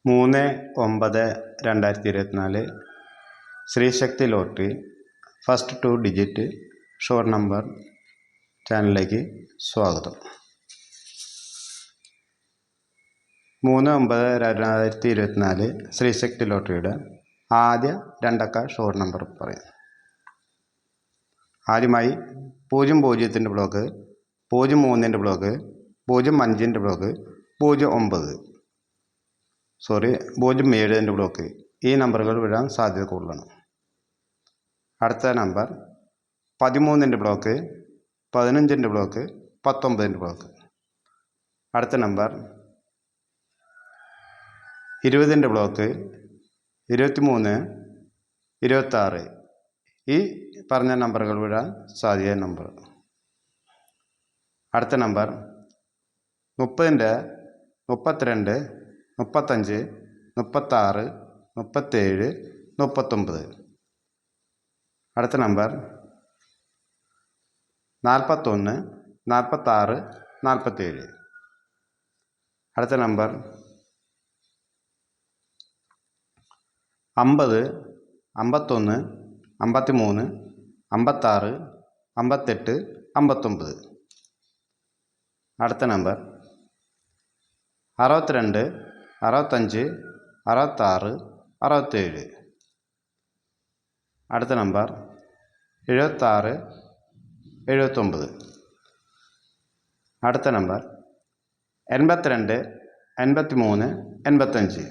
3/9/2024 Sreesakthi lottery first 2 digit short number ചാനലിലേക്ക് സ്വാഗതം. 3/9/2024 ശ്രീശക്തി ലോട്ടറിയുടെ ആദ്യ രണ്ടക്ക ഷോർട്ട് നമ്പർ പറയാം. ആദ്യമായി 00 ബ്ലോക്ക്, 03 ബ്ലോക്ക്, 05 ബ്ലോക്ക്, 07 ബ്ലോക്ക്. ഈ നമ്പറുകൾ വിടാൻ സാധ്യത കൂടുതലാണ്. അടുത്ത നമ്പർ 13 ബ്ലോക്ക്, 15 ബ്ലോക്ക്, 19 ബ്ലോക്ക്. അടുത്ത നമ്പർ 20 ബ്ലോക്ക്, 23, 26. ഈ പറഞ്ഞ നമ്പറുകൾ വിടാൻ സാധ്യത നമ്പർ. അടുത്ത നമ്പർ 30, 32, 35, 36, 37, 39. അടുത്ത നമ്പർ 41, 46, 47. അടുത്ത നമ്പർ 50, 51, 53, 56, 58, 59. അടുത്ത നമ്പർ 62, 65, 66, 67. അടുത്ത നമ്പർ 76, 79. അടുത്ത നമ്പർ 82, 83, 85.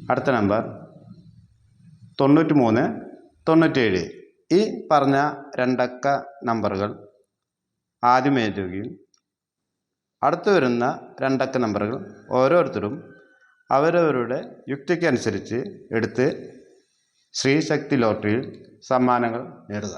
അടുത്ത നമ്പർ 93, 97. ഈ പറഞ്ഞ രണ്ടക്ക നമ്പറുകൾ ആദ്യം എഴുതുകയും അടുത്ത് വരുന്ന രണ്ടക്ക നമ്പറുകൾ ഓരോരുത്തരും അവരവരുടെ യുക്തിക്കനുസരിച്ച് എടുത്ത് ശ്രീശക്തി ലോട്ടറിയിൽ സമ്മാനങ്ങൾ നേടുക.